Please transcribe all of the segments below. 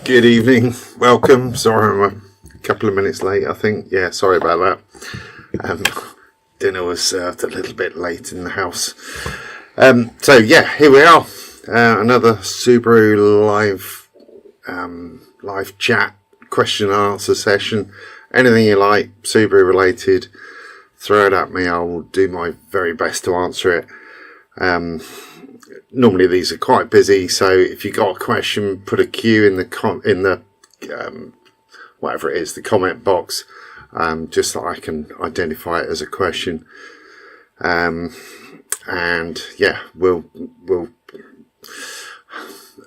Good evening, welcome. Sorry I'm a couple of minutes late, I think. Yeah, sorry about that. Dinner was served a little bit late in the house. So yeah, here we are. Another Subaru live chat, question and answer session. Anything you like, Subaru related, throw it at me. I will do my very best to answer it. Normally these are quite busy, so if you got a question, put a Q in the whatever it is, the comment box, just so I can identify it as a question. And yeah, we'll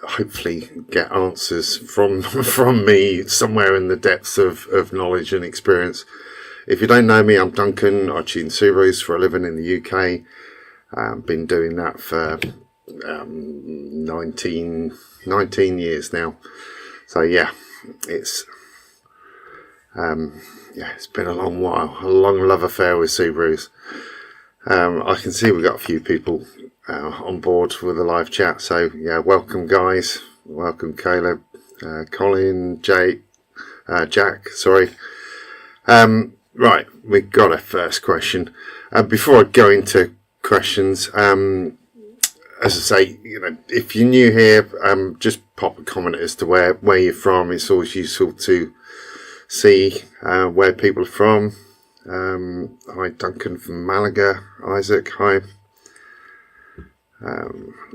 hopefully get answers from me somewhere in the depths of knowledge and experience. If you don't know me, I'm Duncan. I tune Subarus for a living in the UK. Been doing that for 19 years now. So yeah, it's been a long while, a long love affair with Subarus. I can see we've got a few people on board with the live chat, so yeah, welcome guys, welcome Caleb, Colin, Jack, sorry. Right, we've got a first question. Before I go into questions, as I say, if you're new here, just pop a comment as to where you're from. It's always useful to see where people are from. Hi, Duncan from Malaga. Isaac, hi.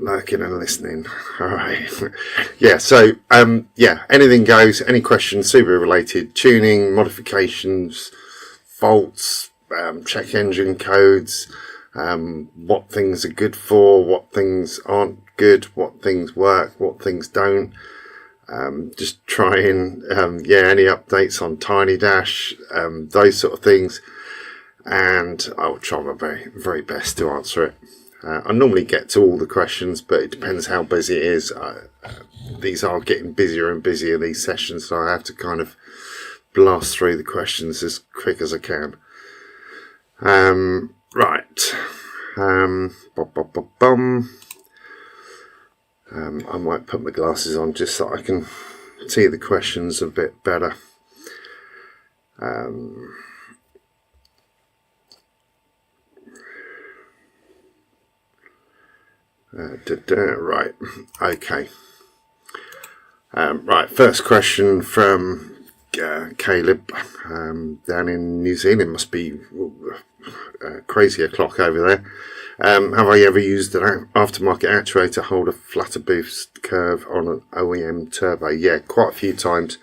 Lurking and listening. All right. Yeah, so, anything goes. Any questions, Subaru related, tuning, modifications, faults, check engine codes, what things are good for, what things aren't good, what things work, what things don't. Just trying, any updates on Tiny Dash, those sort of things. And I will try my very, very best to answer it. I normally get to all the questions, but it depends how busy it is. These are getting busier and busier, these sessions, so I have to kind of blast through the questions as quick as I can. Right. I might put my glasses on just so I can see the questions a bit better. Right. Okay. Right. First question from Caleb down in New Zealand. Must be crazy o'clock over there. Have I ever used an aftermarket actuator to hold a flatter boost curve on an OEM turbo? Yeah, quite a few times.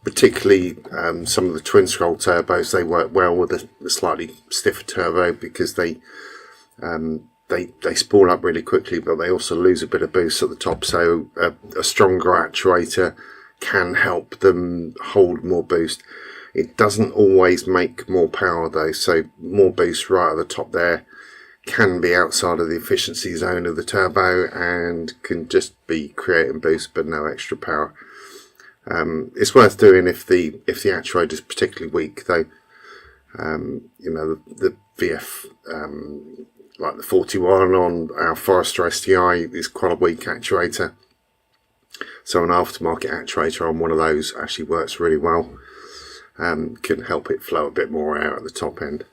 Particularly some of the twin scroll turbos, they work well with a slightly stiffer turbo because they spool up really quickly, but they also lose a bit of boost at the top. So a stronger actuator can help them hold more boost. It doesn't always make more power though, so more boost right at the top there can be outside of the efficiency zone of the turbo and can just be creating boost but no extra power. It's worth doing if the actuator is particularly weak though. The VF like the 41 on our Forester STI is quite a weak actuator, so an aftermarket actuator on one of those actually works really well. Can help it flow a bit more out at the top end.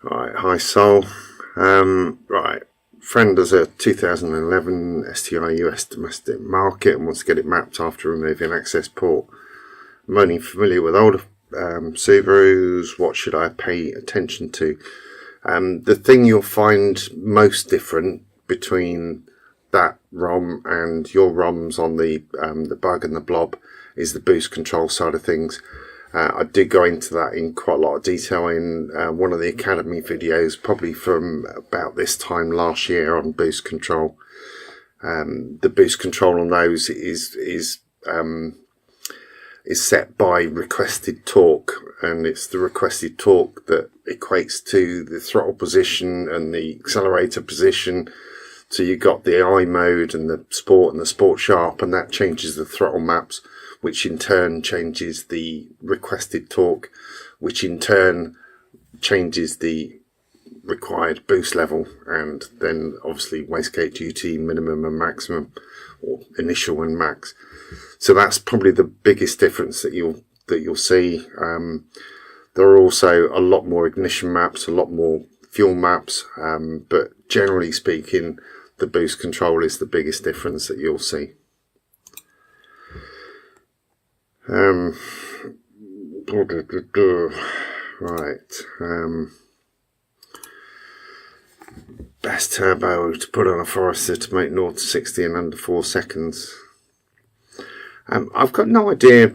Right, hi Sol. Right, friend does a 2011 STI US domestic market and wants to get it mapped after removing access port. I'm only familiar with older Subarus. What should I pay attention to? The thing you'll find most different between that ROM and your ROMs on the Bug and the Blob is the boost control side of things. I did go into that in quite a lot of detail in one of the Academy videos, probably from about this time last year on boost control. The boost control on those is set by requested torque, and it's the requested torque that equates to the throttle position and the accelerator position So you've got the I mode and the sport sharp, and that changes the throttle maps, which in turn changes the requested torque, which in turn changes the required boost level, and then obviously wastegate duty, minimum and maximum, or initial and max. So that's probably the biggest difference that you'll see. There are also a lot more ignition maps, a lot more fuel maps, but generally speaking, the boost control is the biggest difference that you'll see. Right. Best turbo to put on a Forester to make 0 to 60 in under 4 seconds. I've got no idea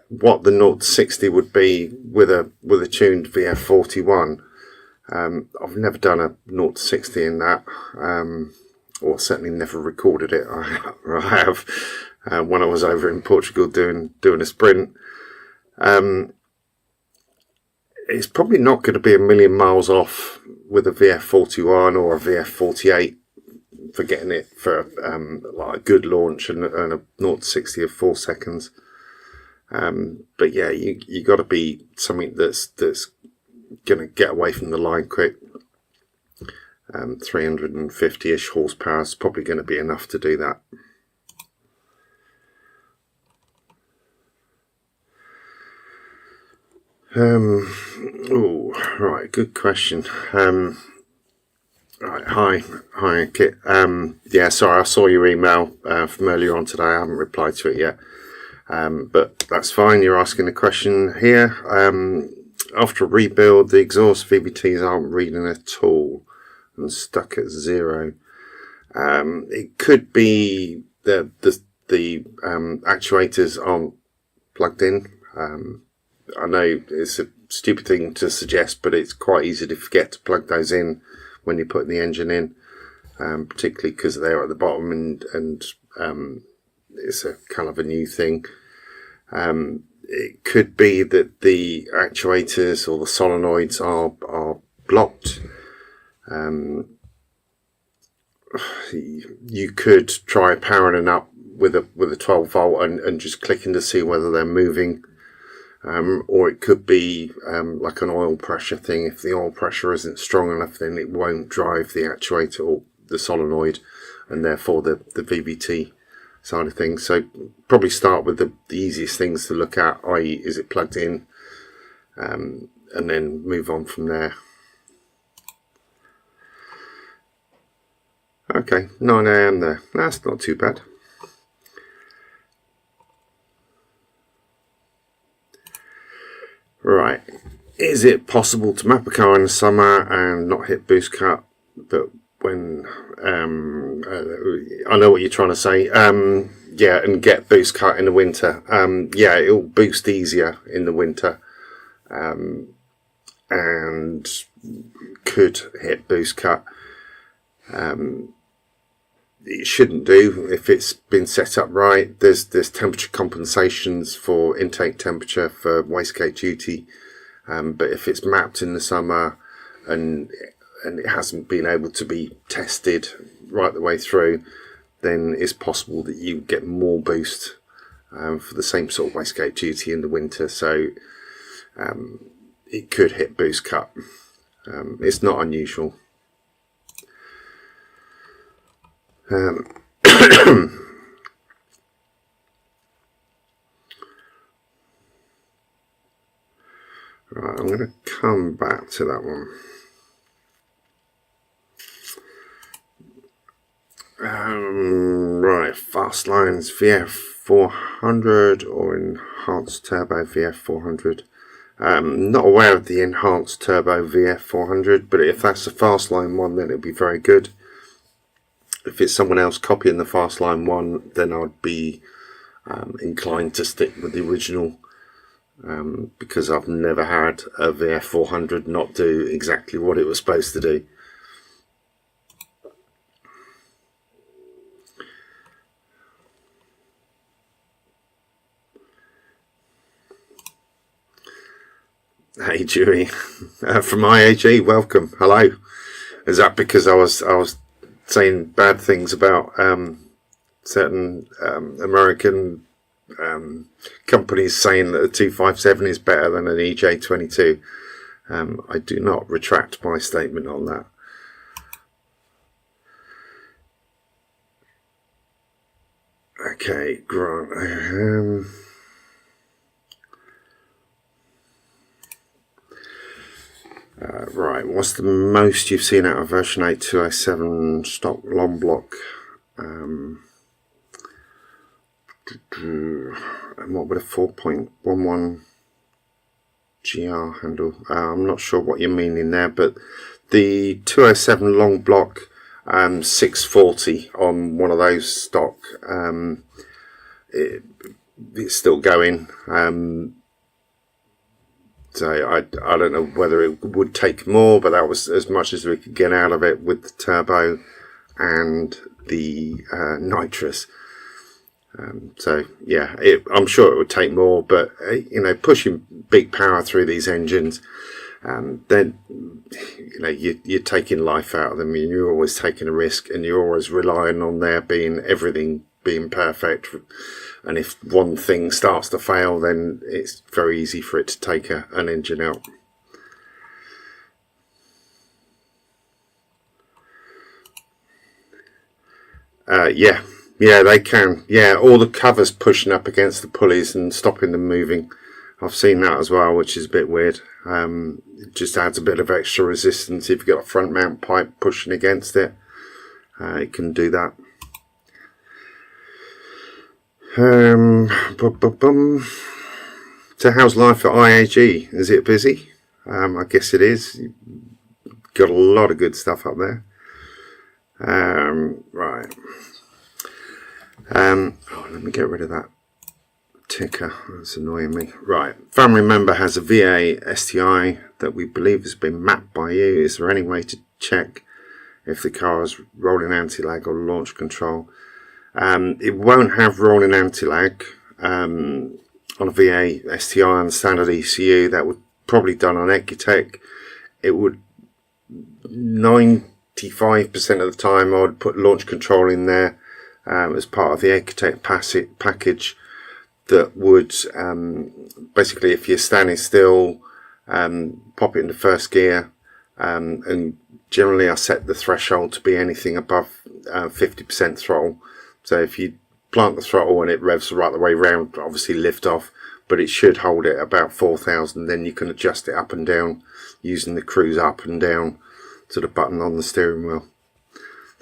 what the 0 to 60 would be with a tuned VF41. I've never done a 0 to 60 in that, or certainly never recorded it. I have when I was over in Portugal doing a sprint. It's probably not going to be a million miles off with a VF41 or a VF48 for getting it for like a good launch and a 0 to 60 of 4 seconds. But yeah, you got to be something that's going to get away from the line quick. 350-ish horsepower is probably going to be enough to do that. Oh, right, good question. Right, hi, Kit. Yeah, sorry, I saw your email from earlier on today. I haven't replied to it yet, but that's fine. You're asking a question here. After a rebuild, the exhaust VVTs aren't reading at all and stuck at 0. It could be the actuators aren't plugged in. I know it's a stupid thing to suggest, but it's quite easy to forget to plug those in when you're putting the engine in, particularly because they're at the bottom and it's a kind of a new thing. It could be that the actuators or the solenoids are blocked. You could try powering up with a 12 volt and just clicking to see whether they're moving. Or it could be like an oil pressure thing. If the oil pressure isn't strong enough, then it won't drive the actuator or the solenoid, and therefore the VVT side of things. So probably start with the easiest things to look at, i.e. is it plugged in, and then move on from there. Okay, 9 AM there. That's not too bad. Right, is it possible to map a car in the summer and not hit boost cut, but when I know what you're trying to say, yeah, and get boost cut in the winter? Yeah, it'll boost easier in the winter, and could hit boost cut. It shouldn't do if it's been set up right. There's temperature compensations for intake temperature for wastegate duty, but if it's mapped in the summer and it hasn't been able to be tested right the way through, then it's possible that you get more boost for the same sort of wastegate duty in the winter. So it could hit boost cut. It's not unusual. Right, I'm going to come back to that one. Right, Fastlines VF400 or Enhanced Turbo VF400. Not aware of the Enhanced Turbo VF400, but if that's a Fastline one, then it'll be very good. If it's someone else copying the Fastline one, then I'd be inclined to stick with the original, because I've never had a VF400 not do exactly what it was supposed to do. Hey Dewey, from IAG, welcome. Hello. Is that because I was saying bad things about certain American companies, saying that a 257 is better than an EJ22. I do not retract my statement on that. Okay, Grant. Right, what's the most you've seen out of version 8 207 stock long block? And what would a 4.11 GR handle? I'm not sure what you're meaning there, but the 207 long block 640 on one of those stock, it's still going. So I don't know whether it would take more, but that was as much as we could get out of it with the turbo and the nitrous. So yeah, I'm sure it would take more, but you know, pushing big power through these engines, then you know, you're taking life out of them, and you're always taking a risk, and you're always relying on there being everything being perfect. And if one thing starts to fail, then it's very easy for it to take an engine out. Yeah, they can. Yeah, all the covers pushing up against the pulleys and stopping them moving. I've seen that as well, which is a bit weird. It just adds a bit of extra resistance. If you've got a front mount pipe pushing against it, it can do that. So how's life at IAG? Is it busy? I guess it is. You've got a lot of good stuff up there. Right. Let me get rid of that ticker. That's annoying me. Right. Family member has a VA STI that we believe has been mapped by you. Is there any way to check if the car is rolling anti-lag or launch control? It won't have rolling anti-lag on a VA STI and standard ECU. That would probably done on Ecutech. It would 95% of the time I would put launch control in there as part of the Ecutech package. That would basically, if you're standing still, pop it into first gear, and generally I set the threshold to be anything above 50% throttle. So if you plant the throttle and it revs right the way round, obviously lift off, but it should hold it about 4,000. Then you can adjust it up and down using the cruise up and down to the button on the steering wheel.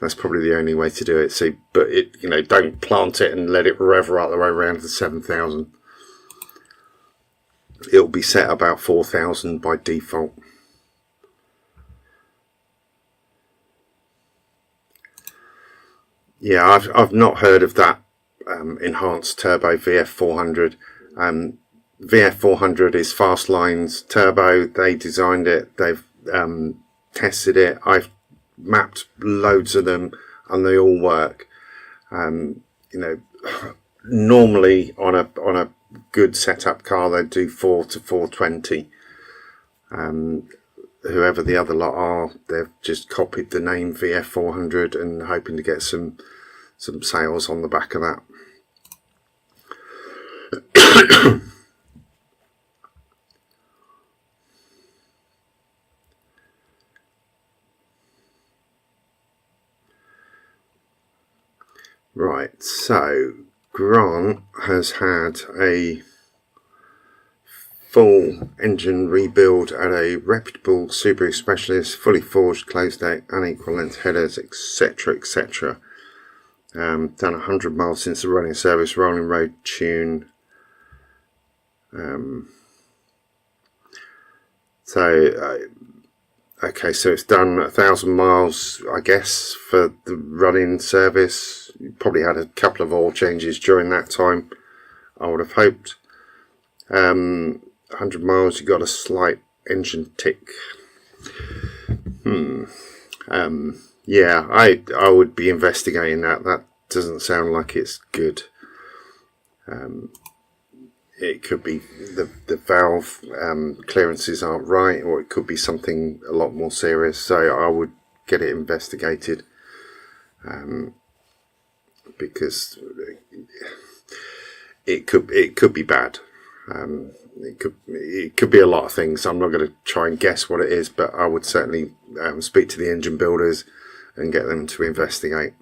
That's probably the only way to do it. So, but it, you know, don't plant it and let it rev right the way around to 7,000. It'll be set about 4,000 by default. Yeah, I've not heard of that enhanced turbo VF400. VF400 is Fastline's turbo. They designed it. They've tested it. I've mapped loads of them, and they all work. You know, normally on a good setup car, they do 4 to 420. Whoever the other lot are, they've just copied the name VF400 and hoping to get some sales on the back of that. Right, so Grant has had a full engine rebuild at a reputable Subaru specialist, fully forged, closed deck, unequal length headers, etc, etc. Done 100 miles since the running service, rolling road tune. Okay, so it's done 1,000 miles, I guess, for the running service. You probably had a couple of oil changes during that time, I would have hoped. 100 miles, you got a slight engine tick. Yeah, I would be investigating that. That doesn't sound like it's good. It could be the valve clearances aren't right, or it could be something a lot more serious. So I would get it investigated. because it could be bad. It could be a lot of things. I'm not going to try and guess what it is, but I would certainly speak to the engine builders and get them to investigate.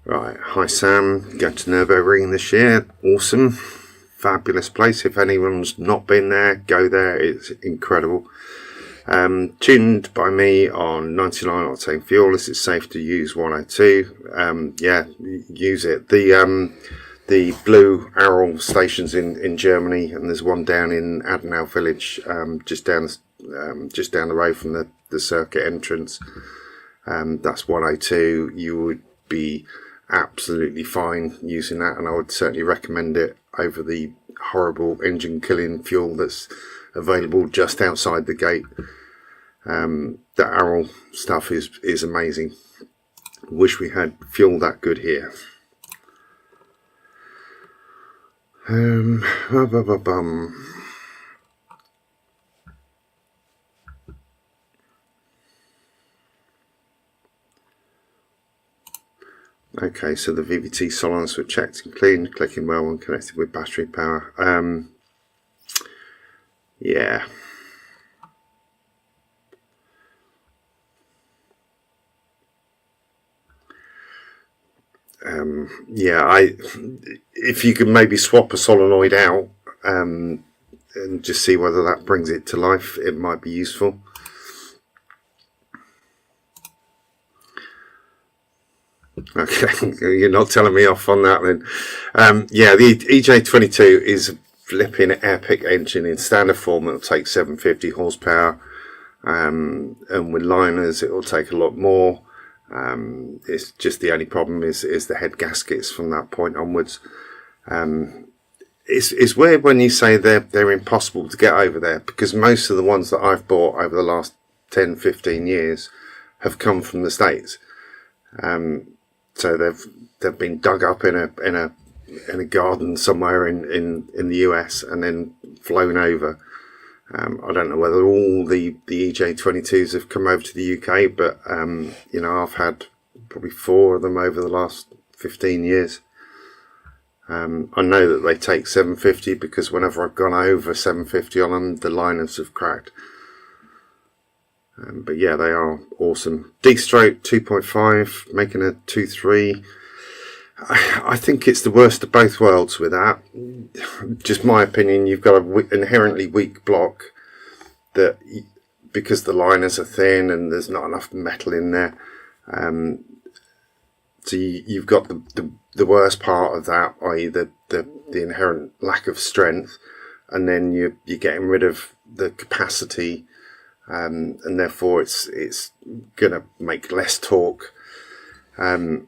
Right, hi Sam, go to Nürburgring this year. Awesome, fabulous place. If anyone's not been there, go there. It's incredible. Tuned by me on 99 octane fuel. This is safe to use 102. Yeah, use it. The blue Aral stations in Germany, and there's one down in Adenau village, just down the road from the circuit entrance. That's 102. You would be absolutely fine using that, and I would certainly recommend it over the horrible engine killing fuel that's available just outside the gate. The Aral stuff is amazing. Wish we had fuel that good here. Okay, so the VVT solenoids were checked and cleaned, clicking well when connected with battery power. Yeah. Yeah, if you could maybe swap a solenoid out and just see whether that brings it to life, it might be useful. Okay, you're not telling me off on that then. Yeah, the EJ22 is a flipping epic engine. In standard form it'll take 750 horsepower, and with liners it'll take a lot more. It's just the only problem is the head gaskets from that point onwards. It's weird when you say they're impossible to get over there, because most of the ones that I've bought over the last 10-15 years have come from the States. So they've been dug up in a garden somewhere in the US and then flown over. I don't know whether all the EJ22s have come over to the UK, but you know, I've had probably 4 of them over the last 15 years. I know that they take 750 because whenever I've gone over 750 on them, the liners have cracked. But yeah, they are awesome. D-stroke 2.5, making a 2.3. I think it's the worst of both worlds with that. Just my opinion. You've got an inherently weak block that, because the liners are thin and there's not enough metal in there. So you've got the worst part of that, i.e. the inherent lack of strength, and then you're getting rid of the capacity. And therefore it's gonna make less torque. I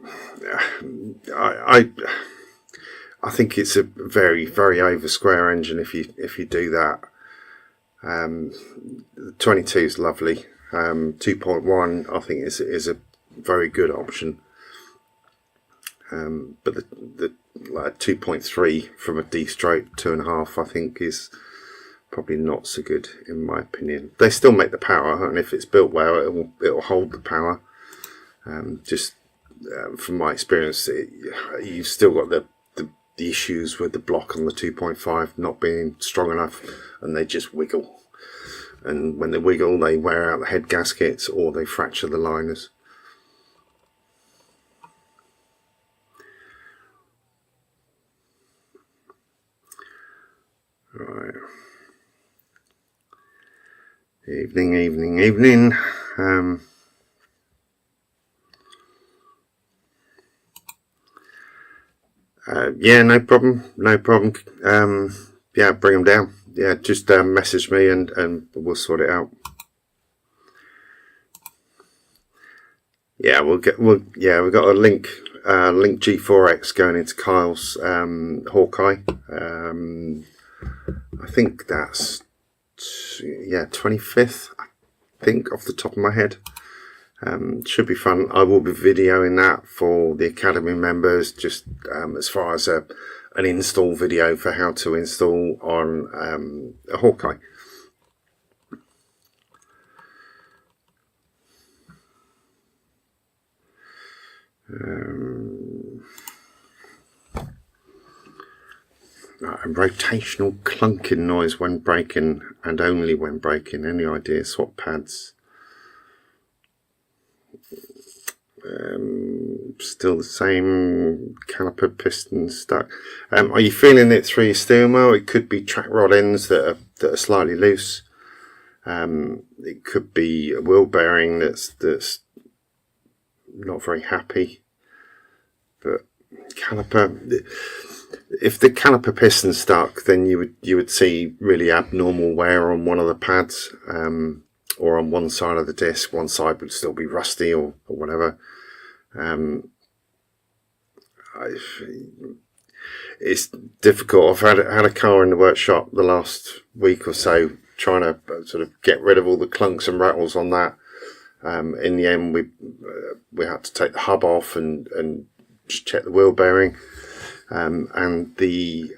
think it's a very, very over square engine if you do that. The 22 is lovely. 2.1 I think is a very good option. But the 2.3 from a D-stroke 2.5 I think is probably not so good in my opinion. They still make the power, and if it's built well, it'll hold the power. From my experience, you've still got the issues with the block on the 2.5 not being strong enough, and they just wiggle. And when they wiggle, they wear out the head gaskets or they fracture the liners. Right. Evening. Yeah, no problem. Yeah, bring them down. Yeah, just message me and we'll sort it out. Yeah, we've got a link G4X going into Kyle's Hawkeye. I think that's 25th, I think, off the top of my head. Should be fun. I will be videoing that for the Academy members, just as far as an install video for how to install on a Hawkeye. A rotational clunking noise when braking and only when braking. Any idea? Swap pads. Still the same. Caliper piston stuck. Are you feeling it through your steering wheel? It could be track rod ends that are slightly loose. It could be a wheel bearing that's not very happy. But caliper. If the caliper piston stuck, then you would see really abnormal wear on one of the pads, or on one side of the disc. One side would still be rusty or whatever. It's difficult. I've had a car in the workshop the last week or so, trying to sort of get rid of all the clunks and rattles on that. In the end, we had to take the hub off and just check the wheel bearing. And the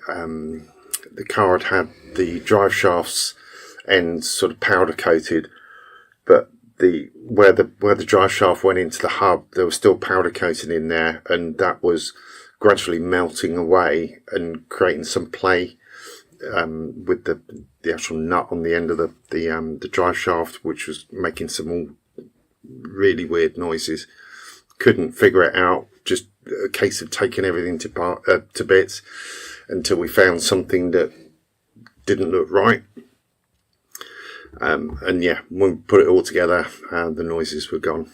car had the drive shafts ends sort of powder coated, but where the drive shaft went into the hub, there was still powder coating in there, and that was gradually melting away and creating some play with the actual nut on the end of the drive shaft, which was making some really weird noises. Couldn't figure it out. Just a case of taking everything to bits until we found something that didn't look right. And yeah, when we put it all together, the noises were gone.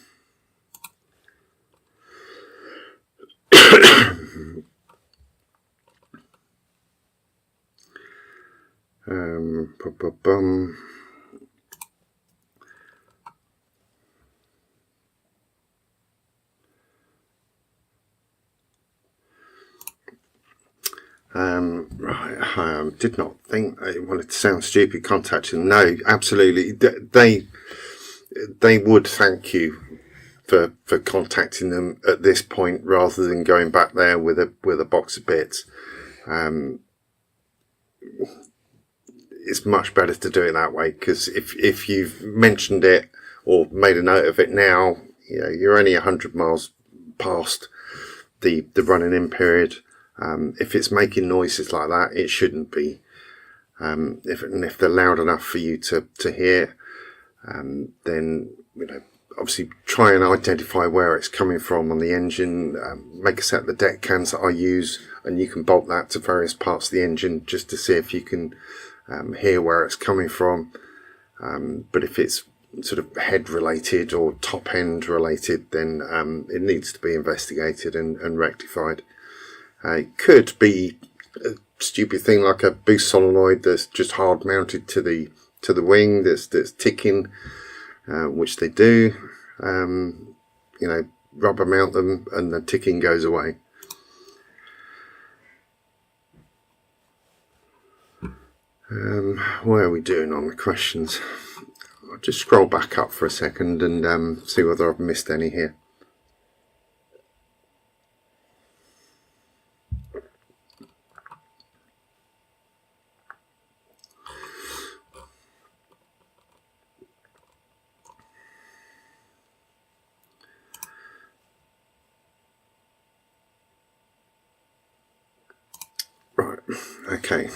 Right, did not think I wanted to sound stupid contacting. No, absolutely. They would thank you for contacting them at this point rather than going back there with a box of bits. It's much better to do it that way, because if you've mentioned it or made a note of it now, you know, you're only 100 miles past the running in period. If it's making noises like that, it shouldn't be. If they're loud enough for you to hear, then, you know, obviously try and identify where it's coming from on the engine. Make a set of the deck cans that I use, and you can bolt that to various parts of the engine just to see if you can hear where it's coming from. But if it's sort of head related or top end related, then it needs to be investigated and rectified. It could be a stupid thing like a boost solenoid that's just hard mounted to the wing that's ticking, which they do. You know, rubber mount them and the ticking goes away. Where are we doing on the questions? I'll just scroll back up for a second and see whether I've missed any here. Right, okay.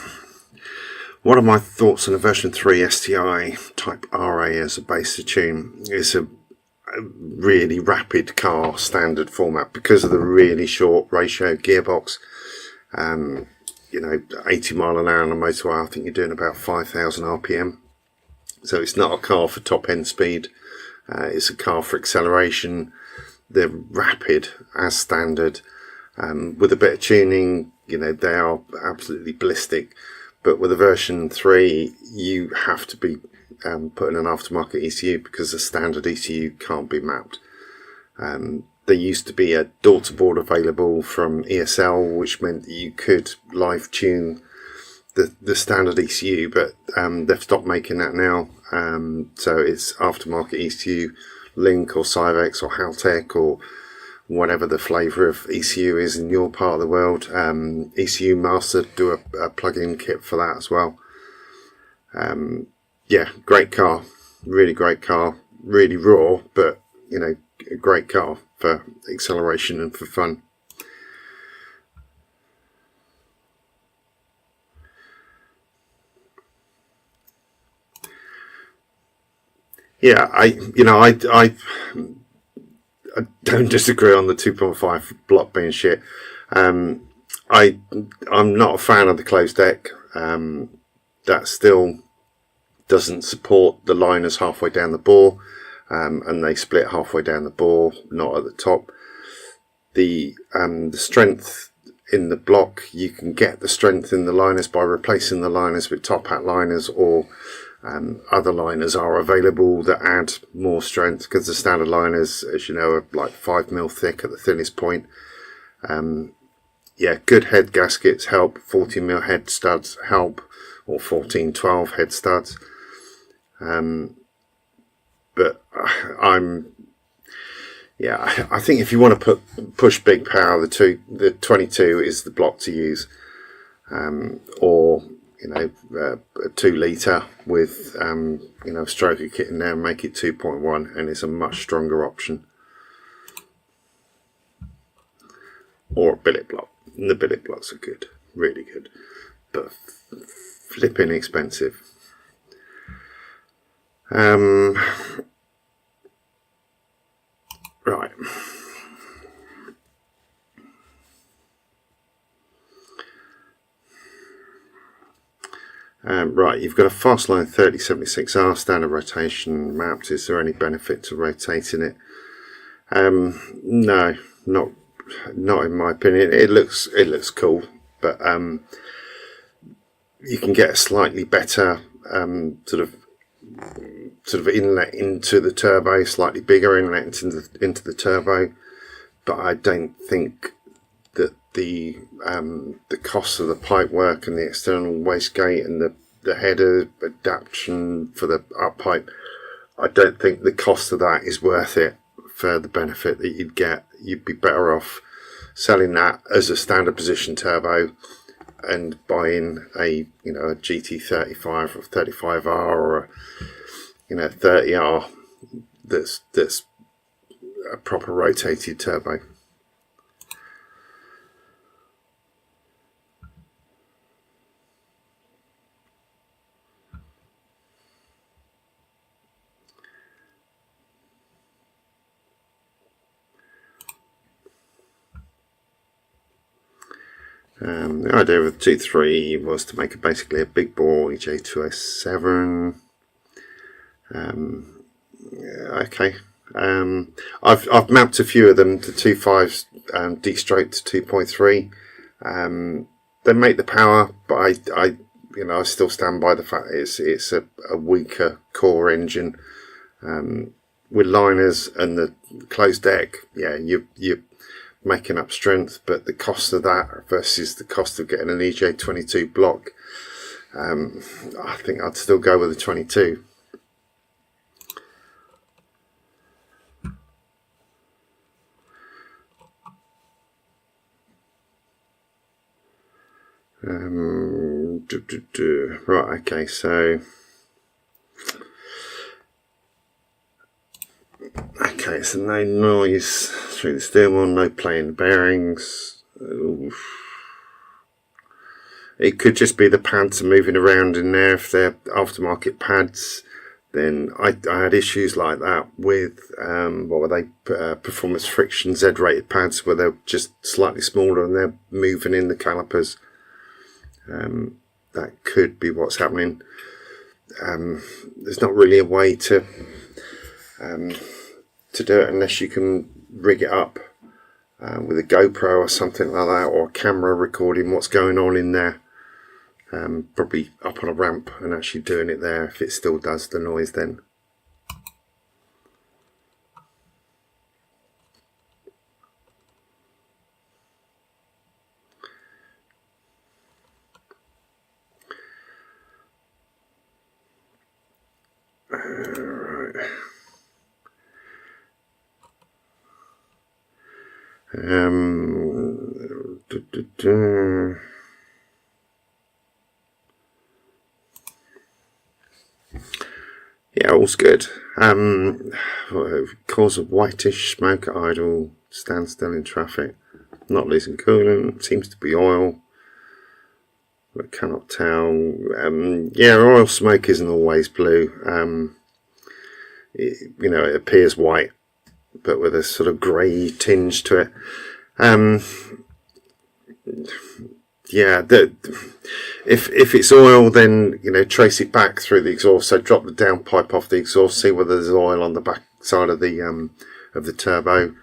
What are my thoughts on a version 3 STI Type RA as a base to tune? It's a really rapid car, standard format, because of the really short ratio gearbox. You know, 80 mile an hour on a motorway, I think you're doing about 5,000 RPM. So it's not a car for top end speed. It's a car for acceleration. They're rapid as standard. With a bit of tuning, you know, they are absolutely ballistic. But with a version 3, you have to be putting an aftermarket ECU, because the standard ECU can't be mapped. There used to be a door-to-board available from ESL, which meant that you could live tune the standard ECU, but they've stopped making that now. So it's aftermarket ECU, Link or Cyvex or Haltech or whatever the flavour of ECU is in your part of the world. ECU Master do a plug-in kit for that as well. Yeah, great car, really great car, really raw, but you know, a great car for acceleration and for fun. Yeah, I don't disagree on the 2.5 block being shit. I'm not a fan of the closed deck. That still doesn't support the liners halfway down the bore, and they split halfway down the bore, not at the top. The strength in the block, you can get the strength in the liners by replacing the liners with top hat liners, or other liners are available that add more strength, because the standard liners, as you know, are like 5mm thick at the thinnest point. Yeah, good head gaskets help, 14mm head studs help, or 14-12 head studs. But I think if you want to push big power, the 22 is the block to use, or a 2 litre with stroker kit in there, and make it 2.1, and it's a much stronger option. Or a billet block. And the billet blocks are good, really good, but flipping expensive. Right. Right, you've got a Fastline 3076R standard rotation mapped. Is there any benefit to rotating it? No, not in my opinion. It looks cool, but you can get a slightly better sort of inlet into the turbo, slightly bigger inlet into the turbo, but I don't think that the cost of the pipe work and the external wastegate and the header adaptation for the up pipe, I don't think the cost of that is worth it for the benefit that you'd get. You'd be better off selling that as a standard position turbo and buying a GT35 or 35R or a 30R that's a proper rotated turbo. The idea of the 2.3 was to make it basically a big bore EJ2S7. Okay. I've mapped a few of them to 2.5s, de-stroke to 2.3. They make the power, but I still stand by the fact it's a weaker core engine. With liners and the closed deck, yeah, you're making up strength, but the cost of that versus the cost of getting an EJ22 block, I think I'd still go with the 22. Right, okay, so no noise through the steering wheel, no play in the bearings. Oof. It could just be the pads are moving around in there. If they're aftermarket pads, then I had issues like that with what were they, Performance Friction Z-rated pads, where they're just slightly smaller and they're moving in the calipers. That could be what's happening. There's not really a way to do it unless you can rig it up with a GoPro or something like that, or a camera recording what's going on in there. Probably up on a ramp and actually doing it there if it still does the noise then. Yeah, all's good. Cause of whitish smoke at idle, standstill in traffic, not losing coolant, seems to be oil, but cannot tell. Yeah, oil smoke isn't always blue. It appears white, but with a sort of grey tinge to it. Yeah, if it's oil, then trace it back through the exhaust. So drop the downpipe off the exhaust, see whether there's oil on the back side of the turbo.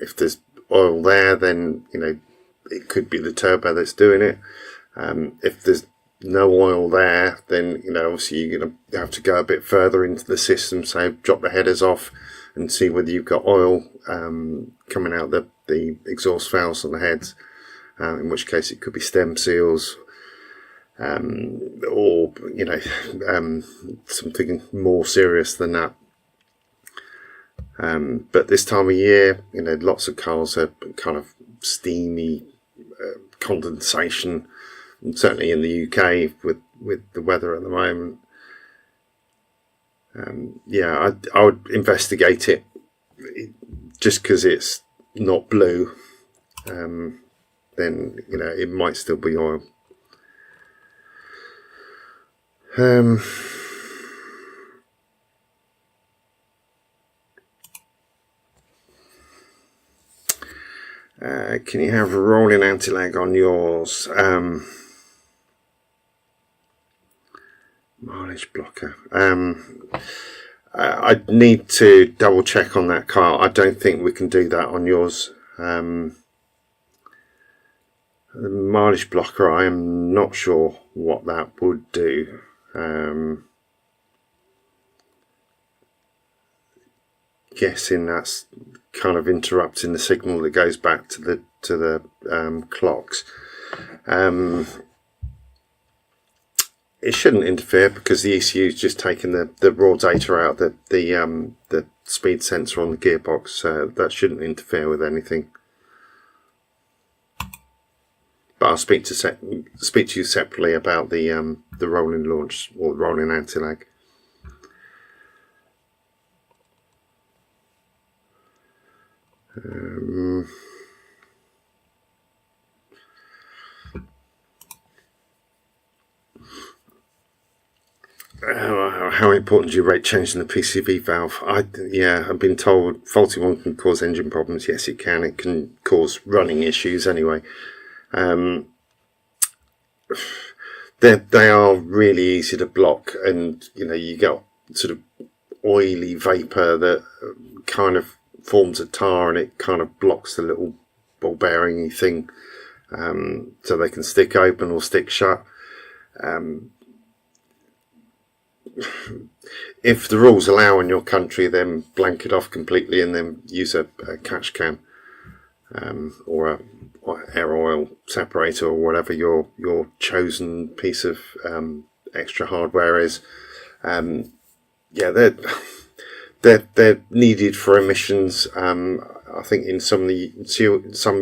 If there's oil there, then it could be the turbo that's doing it. If there's no oil there, then obviously you're going to have to go a bit further into the system. So drop the headers off and see whether you've got oil coming out the exhaust valves on the heads. In which case it could be stem seals, or something more serious than that. But this time of year, lots of cars are kind of steamy condensation, and certainly in the UK with the weather at the moment. Yeah, I would investigate it. Just because it's not blue, then it might still be oil. Can you have a rolling anti-lag on yours? Mileage blocker. I'd need to double check on that car. I don't think we can do that on yours. The mileage blocker, I am not sure what that would do. Guessing that's kind of interrupting the signal that goes back to the clocks. It shouldn't interfere because the ECU is just taking the raw data out, the speed sensor on the gearbox, so that shouldn't interfere with anything. But I'll speak to you separately about the rolling launch or rolling anti-lag. How important do you rate changing the PCV valve? I've been told faulty one can cause engine problems. Yes, it can. It can cause running issues anyway. They are really easy to block, and you get sort of oily vapor that kind of forms a tar, and it kind of blocks the little ball bearing thing, so they can stick open or stick shut. If the rules allow in your country, then blank it off completely and then use a catch can, or a air oil separator, or whatever your chosen piece of extra hardware is. They're needed for emissions. I think in some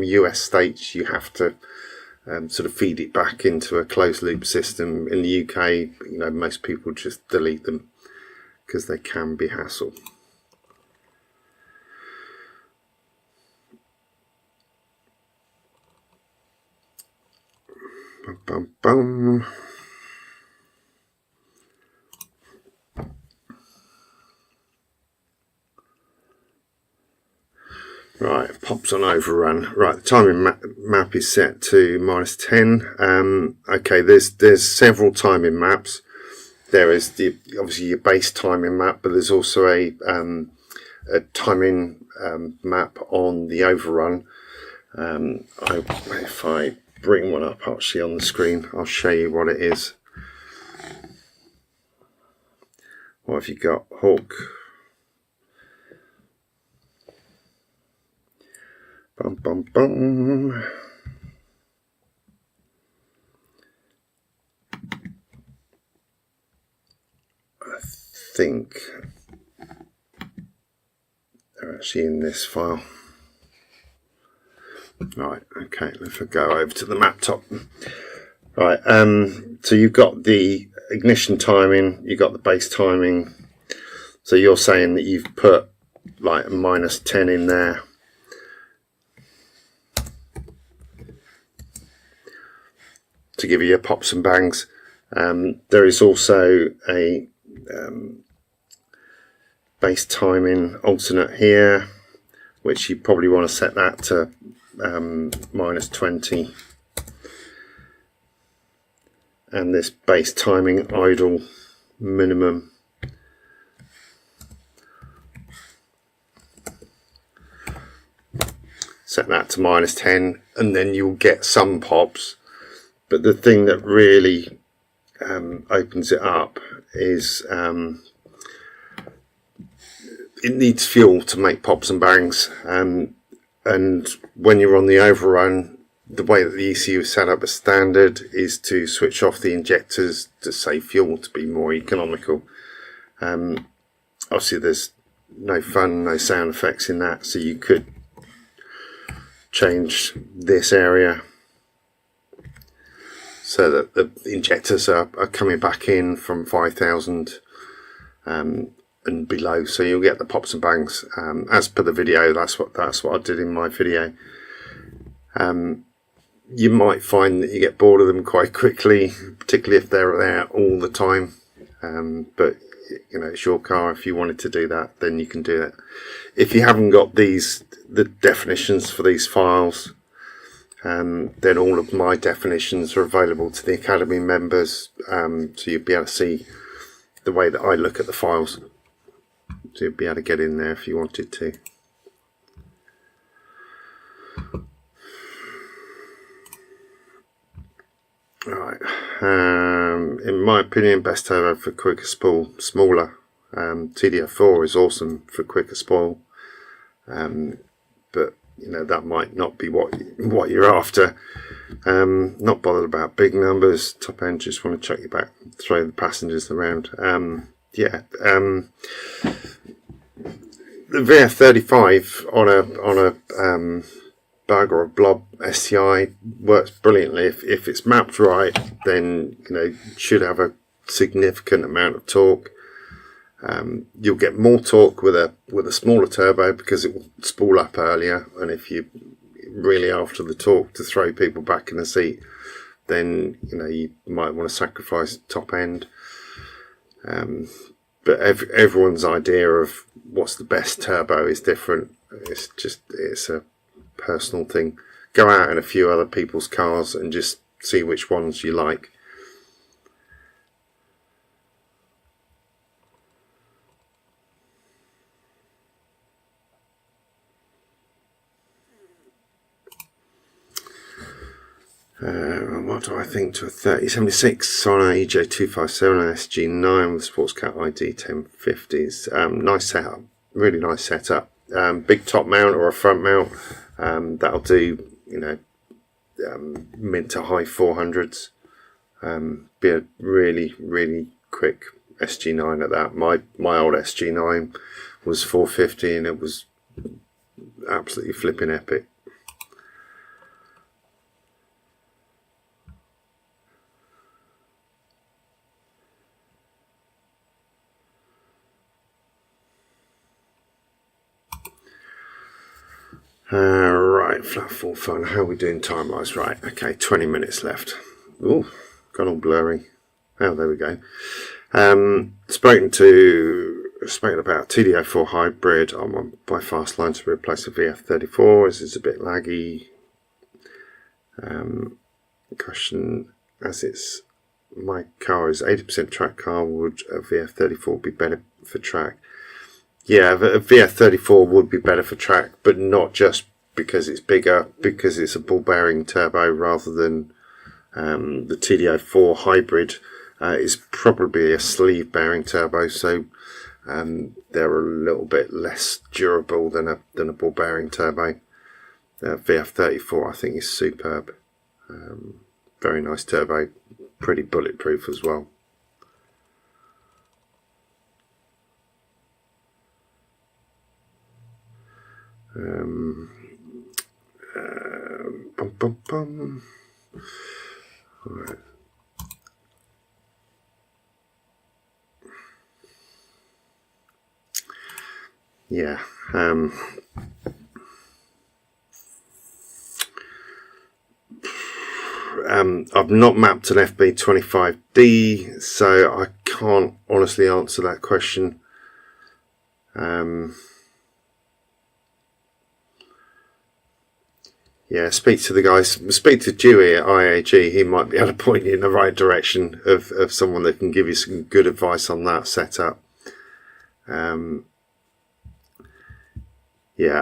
US states you have to sort of feed it back into a closed loop system. In the UK, most people just delete them because they can be hassle. Bum, bum, bum. Right, pops on overrun. Right, the timing map is set to -10. Okay, there's several timing maps. There is obviously your base timing map, but there's also a timing map on the overrun. If I bring one up actually on the screen, I'll show you what it is. What have you got? Hawk. Bum, bum, bum. I think they're actually in this file. Right, okay, let's go over to the map top. Right, so you've got the ignition timing, you've got the base timing, So you're saying that you've put like a -10 in there. To give you your pops and bangs. There is also a bass timing alternate here, which you probably want to set that to -20. And this bass timing idle minimum. Set that to -10, and then you'll get some pops. But the thing that really opens it up is it needs fuel to make pops and bangs. And when you're on the overrun, the way that the ECU is set up as standard is to switch off the injectors to save fuel, to be more economical. Obviously there's no fun, no sound effects in that, so you could change this area so that the injectors are coming back in from 5,000 and below, so you'll get the pops and bangs as per the video. That's what I did in my video. You might find that you get bored of them quite quickly, particularly if they're there all the time, but you know, it's your car. If you wanted to do that, then you can do it. If you haven't got the definitions for these files, then all of my definitions are available to the Academy members, so you'll be able to see the way that I look at the files. So you'll be able to get in there if you wanted to. Right. In my opinion, best turbo for quicker spool, smaller. TD04 is awesome for quicker spool, but you know, that might not be what you're after. Not bothered about big numbers. Top end, just want to chuck you back, throw the passengers around. The VF35 on a bug or a blob STI works brilliantly. If it's mapped right, then you know, you should have a significant amount of torque. You'll get more torque with a smaller turbo because it will spool up earlier, and if you're really after the torque to throw people back in the seat, then you know, you might want to sacrifice top end. But everyone's idea of what's the best turbo is different. It's a personal thing. Go out in a few other people's cars and just see which ones you like. What do I think to a 3076 on an EJ257 and SG9 with Sports Cat ID 1050s? Nice setup, really nice setup. Big top mount or a front mount, that'll do, you know, mid to high 400s. Be a really quick SG9 at that. My old SG9 was 450 and it was absolutely flipping epic. Right, flat full fun. How are we doing time-wise? Right, okay, 20 minutes left. Oh, gone all blurry. Oh, there we go. Spoken about TD04 hybrid on my by fast line to replace a VF34. This is a bit laggy. Question, as it's my car is 80% track car, would a VF34 be better for track? Yeah, a VF34 would be better for track, but not just because it's bigger, because it's a ball bearing turbo rather than the TD04 hybrid is probably a sleeve bearing turbo, so they're a little bit less durable than a ball bearing turbo. VF34 I think is superb. Very nice turbo, pretty bulletproof as well. Right. yeah. I've not mapped an FB25D, so I can't honestly answer that question. Yeah, speak to the guys. Speak to Dewey at IAG. He might be able to point you in the right direction of someone that can give you some good advice on that setup. Yeah,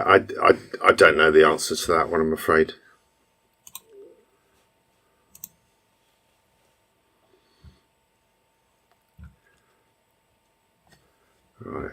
I don't know the answer to that one, I'm afraid. Right.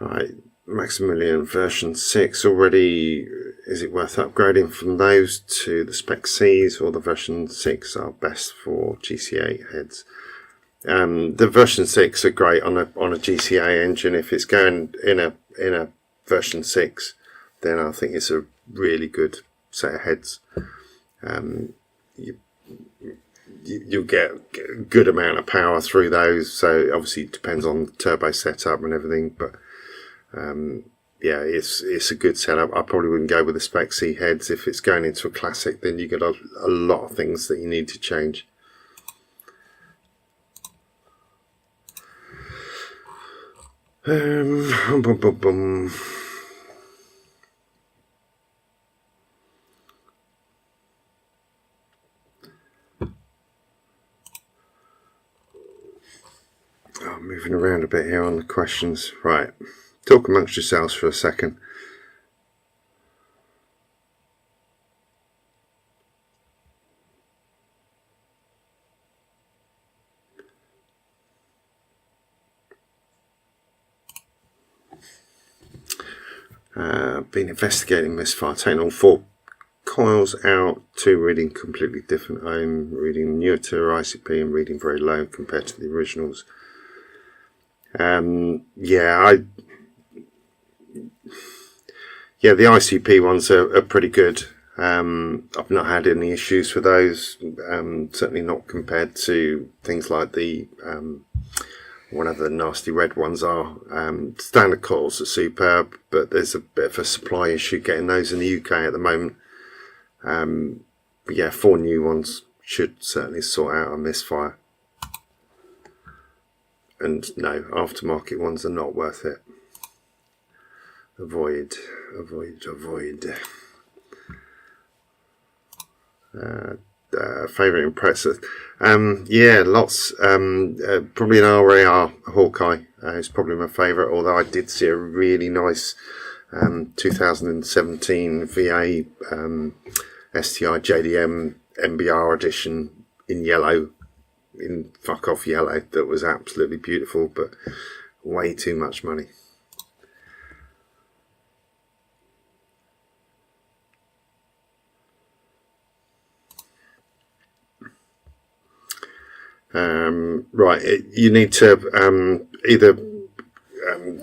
Right, Maximilian version 6 already. Is it worth upgrading from those to the Spec Cs, or the version 6 are best for GCA heads? The version 6 are great on a GCA engine. If it's going in a version 6, then I think it's a really good set of heads. You'll get a good amount of power through those, so obviously it depends on the turbo setup and everything, but yeah, it's a good setup. I probably wouldn't go with the Spec C heads. If it's going into a classic, then you get a lot of things that you need to change. Moving around a bit here on the questions. Right, talk amongst yourselves for a second. Been investigating misfire, taking all 4 coils out, 2 reading completely different. I'm reading newer to ICP and reading very low compared to the originals. Yeah, the ICP ones are pretty good. I've not had any issues with those, certainly not compared to things like the whatever the nasty red ones are. Standard coils are superb, but there's a bit of a supply issue getting those in the UK at the moment. But yeah, 4 new ones should certainly sort out a misfire. And no, aftermarket ones are not worth it. Avoid. Favourite impressor? Yeah, lots. Probably an RAR Hawkeye is probably my favourite, although I did see a really nice 2017 VA STI JDM MBR edition in yellow, in fuck off yellow, that was absolutely beautiful, but way too much money. Right, you need to either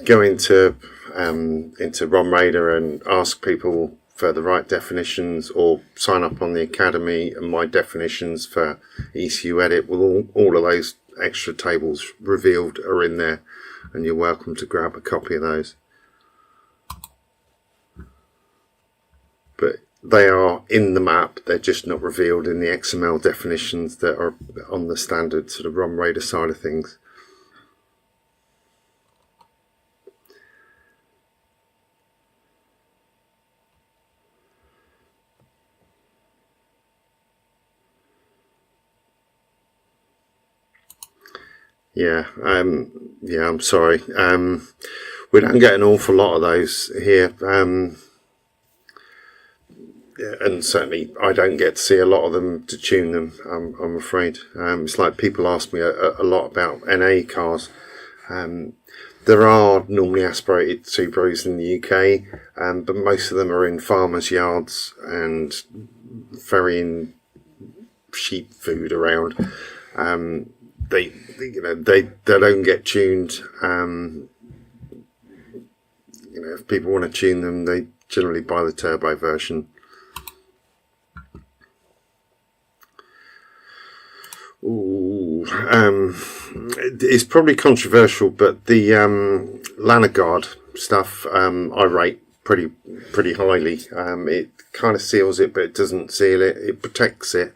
go into ROM Raider and ask people for the right definitions, or sign up on the Academy, and my definitions for ECU Edit with all of those extra tables revealed are in there, and you're welcome to grab a copy of those. But they are in the map, they're just not revealed in the XML definitions that are on the standard sort of ROM Raider side of things. Yeah, I'm sorry. We don't get an awful lot of those here. And certainly I don't get to see a lot of them to tune them, I'm afraid. It's like people ask me a lot about NA cars. There are normally aspirated Subarus in the UK, but most of them are in farmers' yards and ferrying sheep food around. They don't get tuned. If people want to tune them, they generally buy the turbo version. Ooh, it's probably controversial, but the Lanagard stuff I rate pretty highly. It kind of seals it, but it doesn't seal it. It protects it,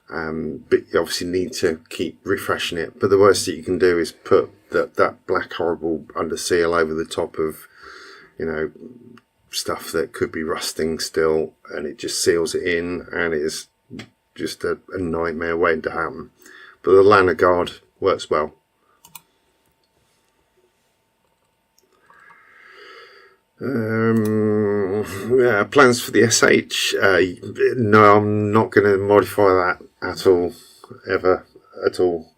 but you obviously need to keep refreshing it. But the worst that you can do is put that black horrible under seal over the top of, stuff that could be rusting still, and it just seals it in, and it's just a nightmare waiting to happen. But the Lanagard works well. Yeah, plans for the SH? No, I'm not going to modify that at all, ever, at all.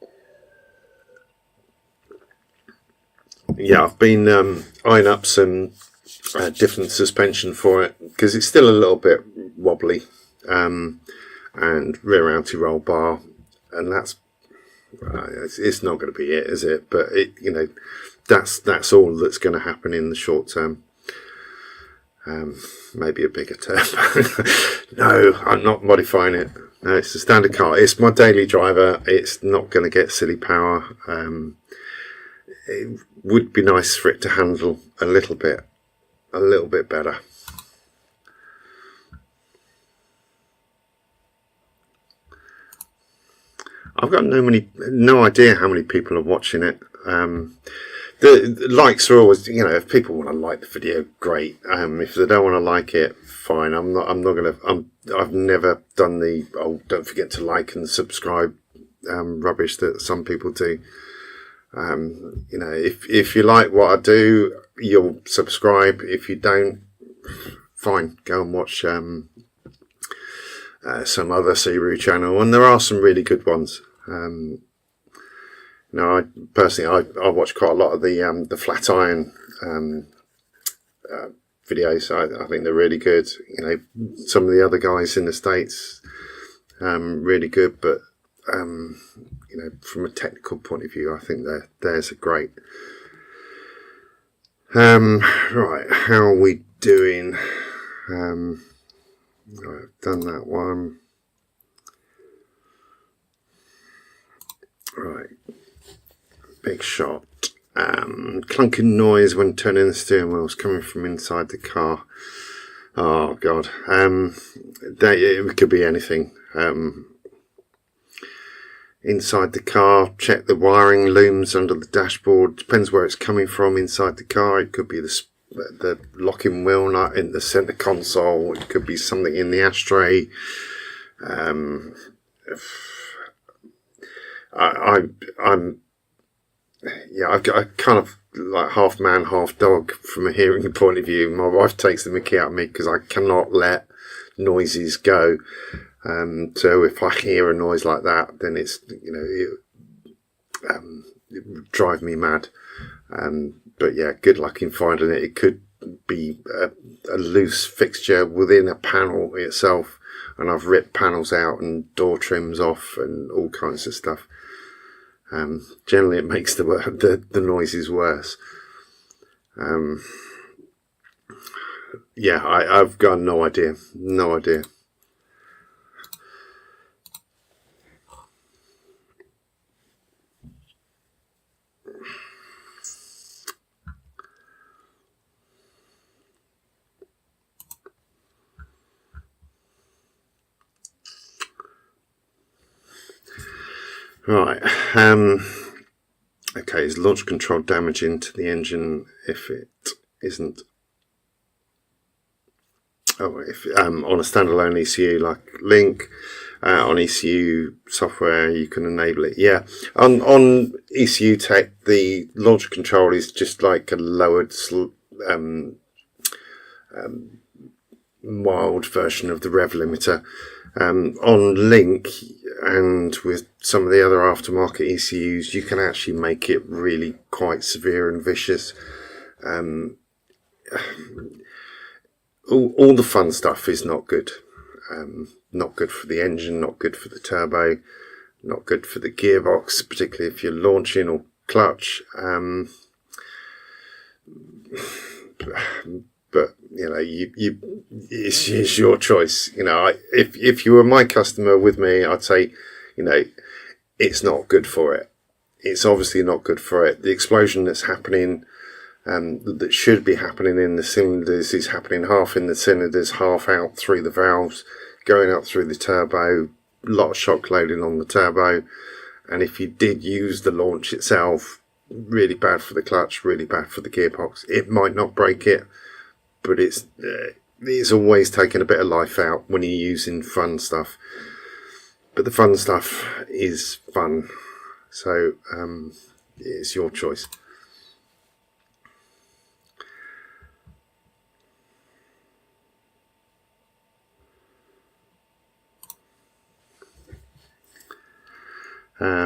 Yeah, I've been eyeing up some different suspension for it, because it's still a little bit wobbly, and rear anti-roll bar, and that's it's not going to be it, is it? But it, that's all that's going to happen in the short term. Maybe a bigger turbo. No, I'm not modifying it. No, it's a standard car. It's my daily driver. It's not going to get silly power. It would be nice for it to handle a little bit better. I've got no idea how many people are watching it. The likes are always, if people want to like the video, great. If they don't want to like it, fine. I've never done the, don't forget to like and subscribe rubbish that some people do. If you like what I do, you'll subscribe. If you don't, fine, go and watch some other Subaru channel, and there are some really good ones. I personally watch quite a lot of the flat iron videos. I think they're really good. Some of the other guys in the States, really good, but from a technical point of view, I think theirs are great. Right, how are we doing? Right, I've done that one. Right, big shot. Clunking noise when turning the steering wheels coming from inside the car. Oh God, it could be anything. Inside the car, check the wiring looms under the dashboard. Depends where it's coming from inside the car. It could be the locking wheel nut in the center console. It could be something in the ashtray. I've kind of like half man, half dog from a hearing point of view. My wife takes the mickey out of me because I cannot let noises go. So if I hear a noise like that, then it drive me mad. But yeah, good luck in finding it. It could be a loose fixture within a panel itself, and I've ripped panels out and door trims off and all kinds of stuff. Generally it makes the noises worse. I've got no idea. Right, okay, is launch control damaging to the engine if it isn't? If on a standalone ECU like Link, on ECU software you can enable it. Yeah, on ECU Tech the launch control is just like a lowered mild version of the rev limiter. On Link and with some of the other aftermarket ECUs, you can actually make it really quite severe and vicious. All the fun stuff is not good. Not good for the engine, not good for the turbo, not good for the gearbox, particularly if you're launching or clutch. But it's your choice. If you were my customer with me, I'd say, it's not good for it. It's obviously not good for it. The explosion that's happening, that should be happening in the cylinders, is happening half in the cylinders, half out through the valves, going up through the turbo. A lot of shock loading on the turbo, and if you did use the launch itself, really bad for the clutch, really bad for the gearbox. It might not break it, but it's always taking a bit of life out when you're using fun stuff. But the fun stuff is fun, so it's your choice.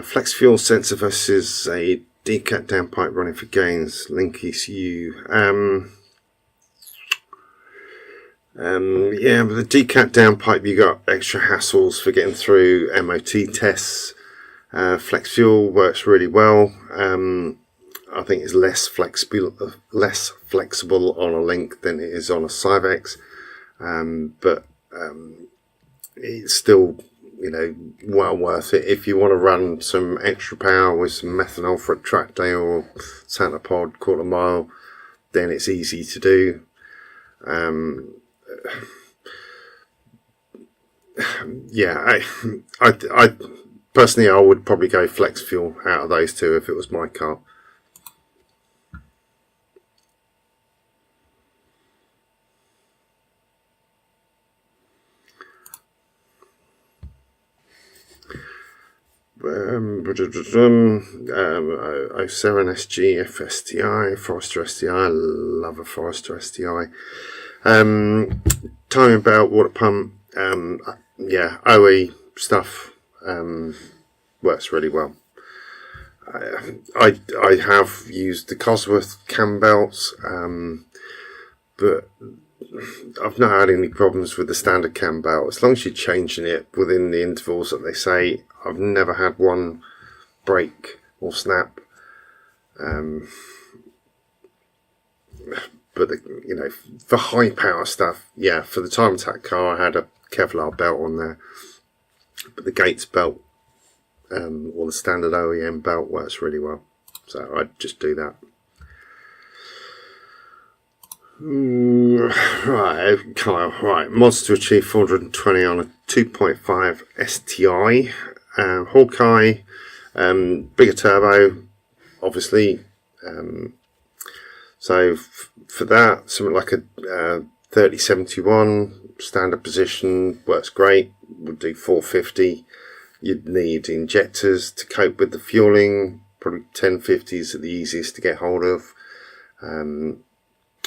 Flex fuel sensor versus a decat downpipe running for gains, link ECU. Yeah, but the decat downpipe, you got extra hassles for getting through MOT tests. Flex fuel works really well. I think it's less flexible on a link than it is on a Cyvex, but it's still, you know, well worth it if you want to run some extra power with some methanol for a track day or Santa Pod quarter mile. Then it's easy to do. Yeah, I personally, I would probably go flex fuel out of those two if it was my car. Oh, 07 SG FSTI, Forester STI. I love a Forester STI. Timing belt, water pump. Yeah, OE stuff works really well. I have used the Cosworth cam belts, but I've not had any problems with the standard cam belt as long as you're changing it within the intervals that they say. I've never had one break or snap. But you know, for high power stuff, yeah, for the time attack car, I had a Kevlar belt on there, but the Gates belt or the standard OEM belt works really well, so I'd just do that. Right, Kyle. Right, mods to achieve 420 on a 2.5 STI. Hawkeye, bigger turbo, obviously. So for that, something like a 3071 standard position works great. Would do 450. You'd need injectors to cope with the fueling. Probably 1050s are the easiest to get hold of, and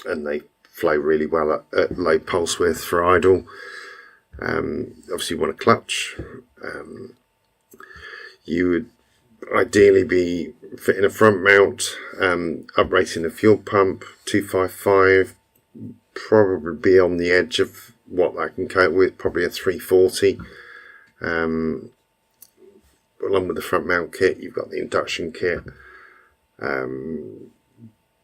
they flow really well at low pulse width for idle. Obviously, you want a clutch. You would ideally be fitting a front mount, uprating the fuel pump, 255, probably be on the edge of what that can cope with, probably a 340. Along with the front mount kit, you've got the induction kit.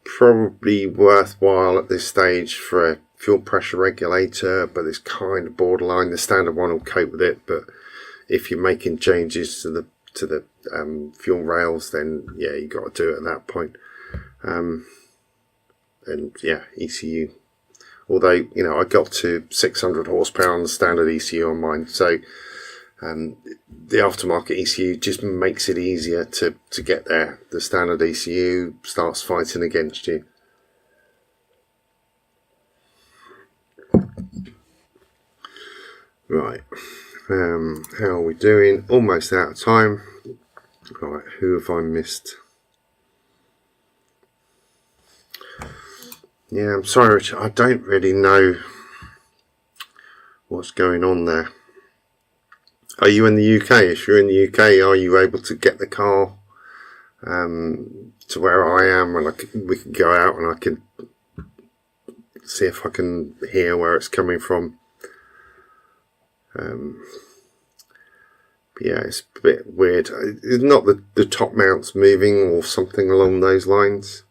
Probably worthwhile at this stage for a fuel pressure regulator, but it's kind of borderline. The standard one will cope with it, but if you're making changes to the fuel rails, then yeah, you got to do it at that point. And yeah, ECU. Although, you know, I got to 600 horsepower on the standard ECU on mine, so the aftermarket ECU just makes it easier to get there. The standard ECU starts fighting against you. Right, how are we doing? Almost out of time. Right, who have I missed? Yeah, I'm sorry, Richard, I don't really know what's going on there. Are you in the UK? If you're in the UK, are you able to get the car to where I am, and we can go out and I can see if I can hear where it's coming from? Yeah, it's a bit weird. It's not the top mount's moving or something along those lines.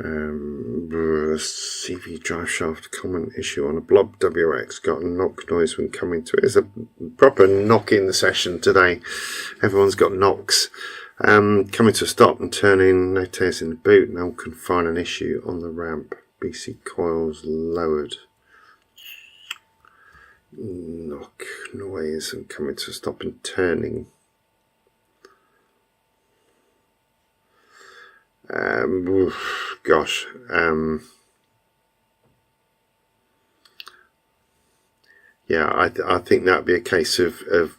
CV drive shaft common issue on a Blob WX. Got a knock noise when coming to it. It's a proper knock in the session today. Everyone's got knocks. Coming to a stop and turning, no tears in the boot. No one can find an issue on the ramp. BC coils lowered. Knock noise and coming to a stop and turning. Gosh. Yeah, I think that'd be a case of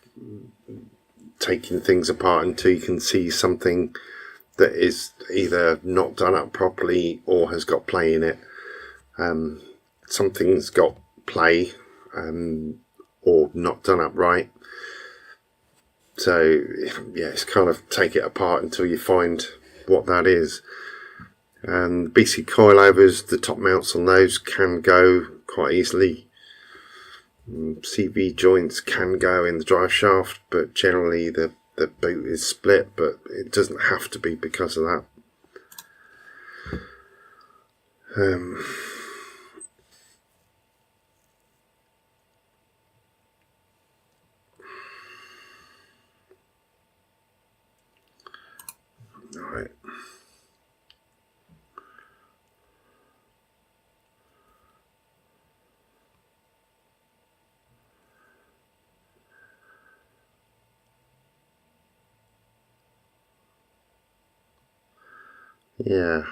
taking things apart until you can see something that is either not done up properly or has got play in it. Something's got play or not done up right. So yeah, it's kind of take it apart until you find what that is. And BC coilovers, the top mounts on those can go quite easily. CV joints can go in the drive shaft, but generally the boot is split, but it doesn't have to be because of that. Alright. Yeah.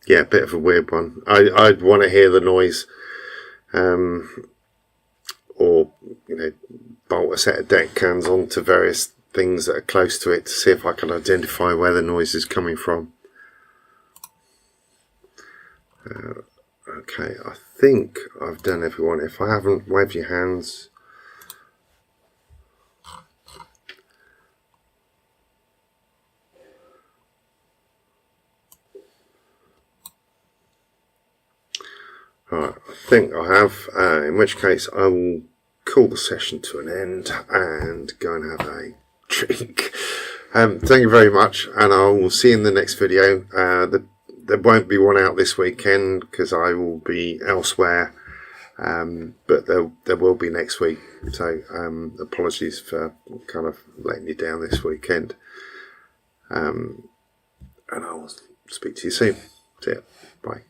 Yeah, a bit of a weird one. I'd want to hear the noise, or bolt a set of deck cans onto various things that are close to it to see if I can identify where the noise is coming from. Okay, I think I've done everyone. If I haven't, wave your hands. Alright, I think I have, in which case I will call the session to an end and go and have a drink. Thank you very much, and I will see you in the next video. There won't be one out this weekend because I will be elsewhere, but there will be next week. So apologies for kind of letting you down this weekend. And I will speak to you soon. See ya. Bye.